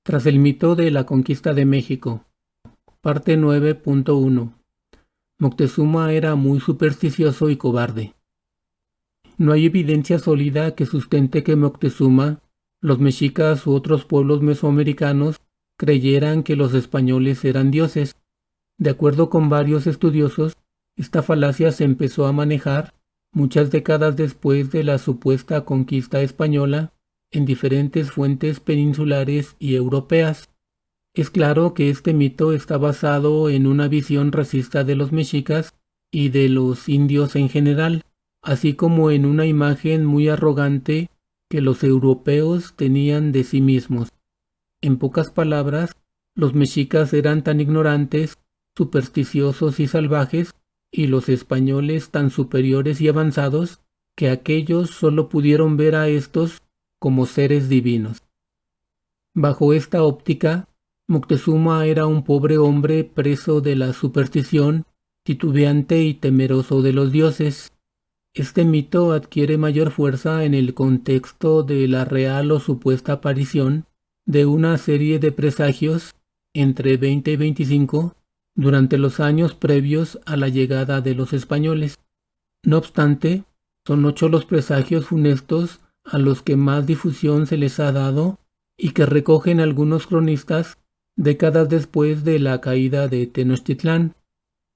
Tras el mito de la conquista de México, parte 9.1. Moctezuma era muy supersticioso y cobarde. No hay evidencia sólida que sustente que Moctezuma, los mexicas u otros pueblos mesoamericanos creyeran que los españoles eran dioses. De acuerdo con varios estudiosos, esta falacia se empezó a manejar muchas décadas después de la supuesta conquista española en diferentes fuentes peninsulares y europeas. Es claro que este mito está basado en una visión racista de los mexicas y de los indios en general, así como en una imagen muy arrogante que los europeos tenían de sí mismos. En pocas palabras, los mexicas eran tan ignorantes, supersticiosos y salvajes, y los españoles tan superiores y avanzados, que aquellos solo pudieron ver a estos como seres divinos. Bajo esta óptica, Moctezuma era un pobre hombre preso de la superstición, titubeante y temeroso de los dioses. Este mito adquiere mayor fuerza en el contexto de la real o supuesta aparición de una serie de presagios entre 20 y 25 durante los años previos a la llegada de los españoles. No obstante, son 8 los presagios funestos a los que más difusión se les ha dado y que recogen algunos cronistas décadas después de la caída de Tenochtitlán,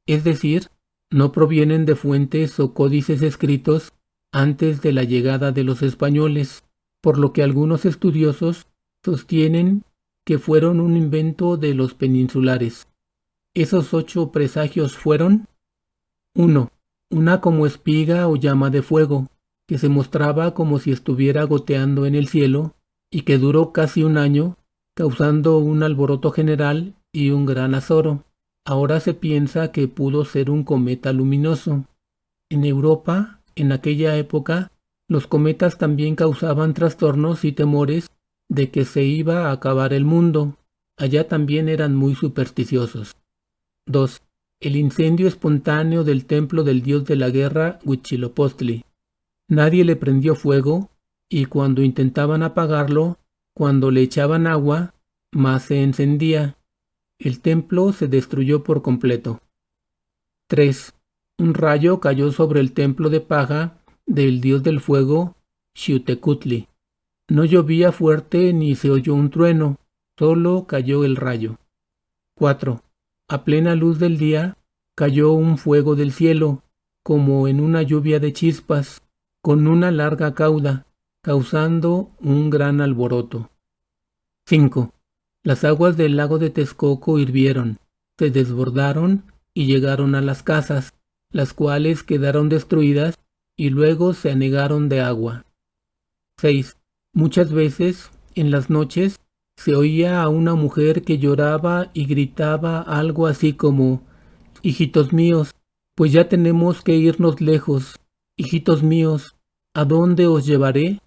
es decir, no provienen de fuentes o códices escritos antes de la llegada de los españoles, por lo que algunos estudiosos sostienen que fueron un invento de los peninsulares. Esos 8 presagios fueron: 1. Una como espiga o llama de fuego, que se mostraba como si estuviera goteando en el cielo y que duró casi un año, causando un alboroto general y un gran azoro. Ahora se piensa que pudo ser un cometa luminoso. En Europa, en aquella época, los cometas también causaban trastornos y temores de que se iba a acabar el mundo. Allá también eran muy supersticiosos. 2. El incendio espontáneo del templo del dios de la guerra, Huitzilopochtli. Nadie le prendió fuego, y cuando intentaban apagarlo, cuando le echaban agua, más se encendía. El templo se destruyó por completo. 3. Un rayo cayó sobre el templo de paja del dios del fuego, Xiuhtecutli. No llovía fuerte ni se oyó un trueno, solo cayó el rayo. 4. A plena luz del día, cayó un fuego del cielo, como en una lluvia de chispas, con una larga cauda, causando un gran alboroto. 5. Las aguas del lago de Texcoco hirvieron, se desbordaron y llegaron a las casas, las cuales quedaron destruidas y luego se anegaron de agua. 6. Muchas veces, en las noches, se oía a una mujer que lloraba y gritaba algo así como: «Hijitos míos, pues ya tenemos que irnos lejos. Hijitos míos, ¿a dónde os llevaré?».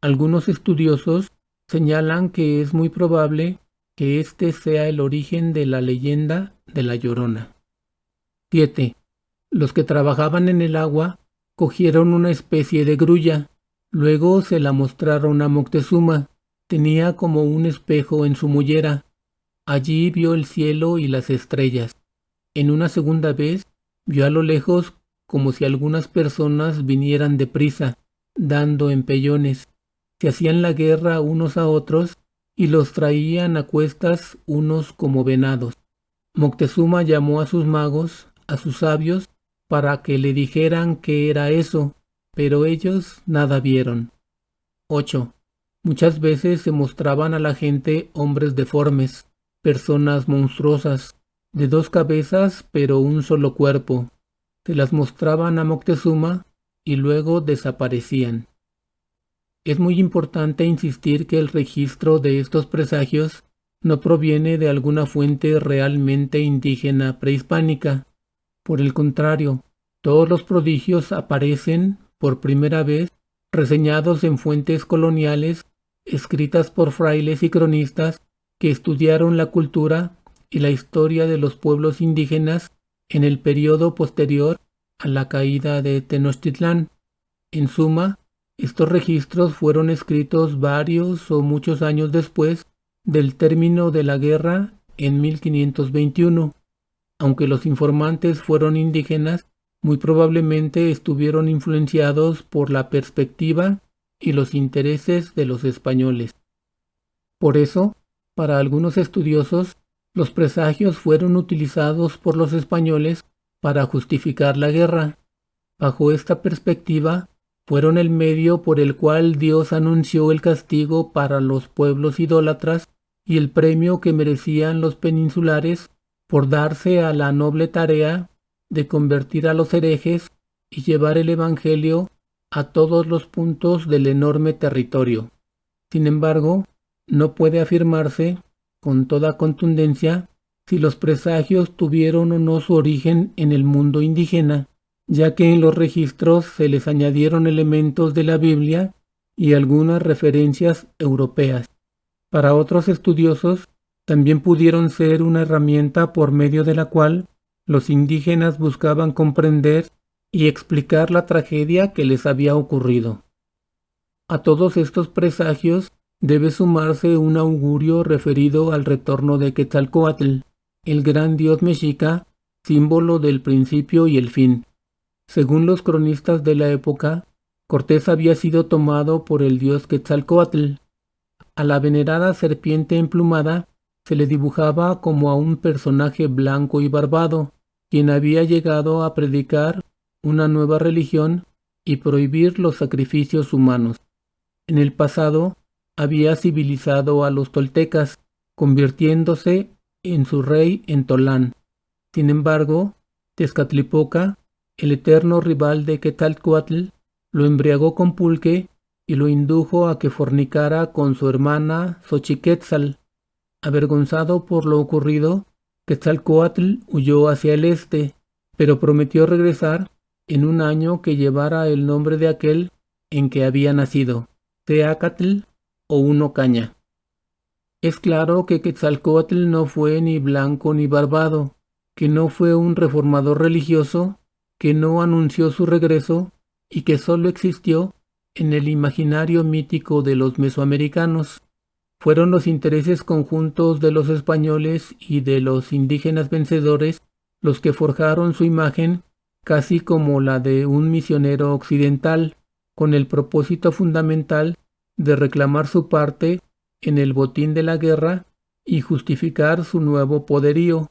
Algunos estudiosos señalan que es muy probable que este sea el origen de la leyenda de La Llorona. 7. Los que trabajaban en el agua cogieron una especie de grulla. Luego se la mostraron a Moctezuma. Tenía como un espejo en su mollera. Allí vio el cielo y las estrellas. En una segunda vez vio a lo lejos como si algunas personas vinieran deprisa, dando empellones. Se hacían la guerra unos a otros y los traían a cuestas unos como venados. Moctezuma llamó a sus magos, a sus sabios, para que le dijeran qué era eso, pero ellos nada vieron. 8. Muchas veces se mostraban a la gente hombres deformes, personas monstruosas, de 2 cabezas pero un solo cuerpo. Se las mostraban a Moctezuma y luego desaparecían. Es muy importante insistir que el registro de estos presagios no proviene de alguna fuente realmente indígena prehispánica. Por el contrario, todos los prodigios aparecen, por primera vez, reseñados en fuentes coloniales, escritas por frailes y cronistas que estudiaron la cultura y la historia de los pueblos indígenas en el periodo posterior a la caída de Tenochtitlán. En suma, estos registros fueron escritos varios o muchos años después del término de la guerra en 1521. Aunque los informantes fueron indígenas, muy probablemente estuvieron influenciados por la perspectiva y los intereses de los españoles. Por eso, para algunos estudiosos, los presagios fueron utilizados por los españoles para justificar la guerra. Bajo esta perspectiva, fueron el medio por el cual Dios anunció el castigo para los pueblos idólatras y el premio que merecían los peninsulares por darse a la noble tarea de convertir a los herejes y llevar el Evangelio a todos los puntos del enorme territorio. Sin embargo, no puede afirmarse con toda contundencia si los presagios tuvieron o no su origen en el mundo indígena, ya que en los registros se les añadieron elementos de la Biblia y algunas referencias europeas. Para otros estudiosos, también pudieron ser una herramienta por medio de la cual los indígenas buscaban comprender y explicar la tragedia que les había ocurrido. A todos estos presagios debe sumarse un augurio referido al retorno de Quetzalcóatl, el gran dios mexica, símbolo del principio y el fin. Según los cronistas de la época, Cortés había sido tomado por el dios Quetzalcóatl. A la venerada serpiente emplumada se le dibujaba como a un personaje blanco y barbado, quien había llegado a predicar una nueva religión y prohibir los sacrificios humanos. En el pasado, había civilizado a los toltecas, convirtiéndose en su rey en Tolán. Sin embargo, Tezcatlipoca, el eterno rival de Quetzalcóatl, lo embriagó con pulque y lo indujo a que fornicara con su hermana Xochiquétzal. Avergonzado por lo ocurrido, Quetzalcóatl huyó hacia el este, pero prometió regresar en un año que llevara el nombre de aquel en que había nacido, Teacatl o Uno Caña. Es claro que Quetzalcóatl no fue ni blanco ni barbado, que no fue un reformador religioso, que no anunció su regreso y que solo existió en el imaginario mítico de los mesoamericanos. Fueron los intereses conjuntos de los españoles y de los indígenas vencedores los que forjaron su imagen casi como la de un misionero occidental, con el propósito fundamental de reclamar su parte en el botín de la guerra y justificar su nuevo poderío.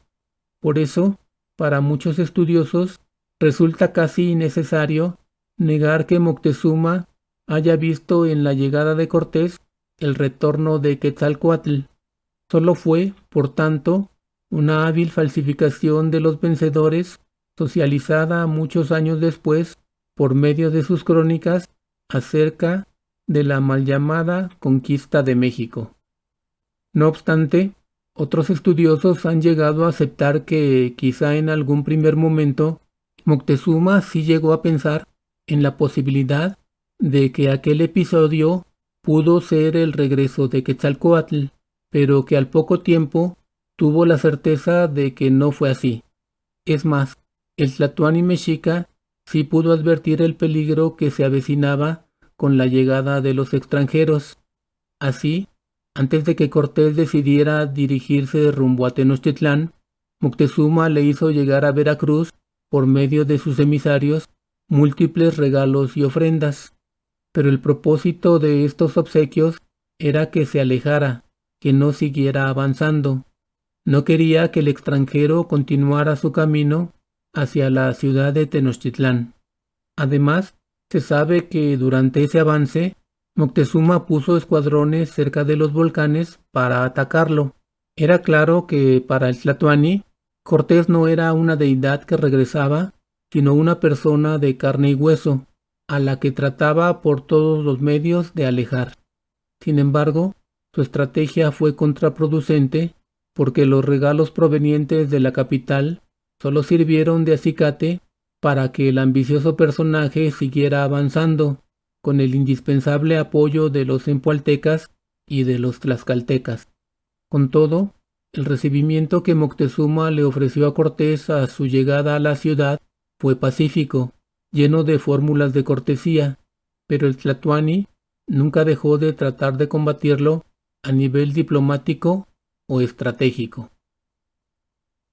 Por eso, para muchos estudiosos, resulta casi innecesario negar que Moctezuma haya visto en la llegada de Cortés el retorno de Quetzalcóatl. Solo fue, por tanto, una hábil falsificación de los vencedores, socializada muchos años después por medio de sus crónicas acerca de la mal llamada conquista de México. No obstante, otros estudiosos han llegado a aceptar que quizá en algún primer momento Moctezuma sí llegó a pensar en la posibilidad de que aquel episodio pudo ser el regreso de Quetzalcóatl, pero que al poco tiempo tuvo la certeza de que no fue así. Es más, el tlatoani mexica sí pudo advertir el peligro que se avecinaba con la llegada de los extranjeros. Así, antes de que Cortés decidiera dirigirse rumbo a Tenochtitlán, Moctezuma le hizo llegar a Veracruz, por medio de sus emisarios, múltiples regalos y ofrendas. Pero el propósito de estos obsequios era que se alejara, que no siguiera avanzando. No quería que el extranjero continuara su camino hacia la ciudad de Tenochtitlán. Además, se sabe que durante ese avance, Moctezuma puso escuadrones cerca de los volcanes para atacarlo. Era claro que para el tlatoani, Cortés no era una deidad que regresaba, sino una persona de carne y hueso, a la que trataba por todos los medios de alejar. Sin embargo, su estrategia fue contraproducente porque los regalos provenientes de la capital solo sirvieron de acicate para que el ambicioso personaje siguiera avanzando, con el indispensable apoyo de los empualtecas y de los tlaxcaltecas. Con todo, el recibimiento que Moctezuma le ofreció a Cortés a su llegada a la ciudad fue pacífico, lleno de fórmulas de cortesía, pero el tlatoani nunca dejó de tratar de combatirlo a nivel diplomático o estratégico.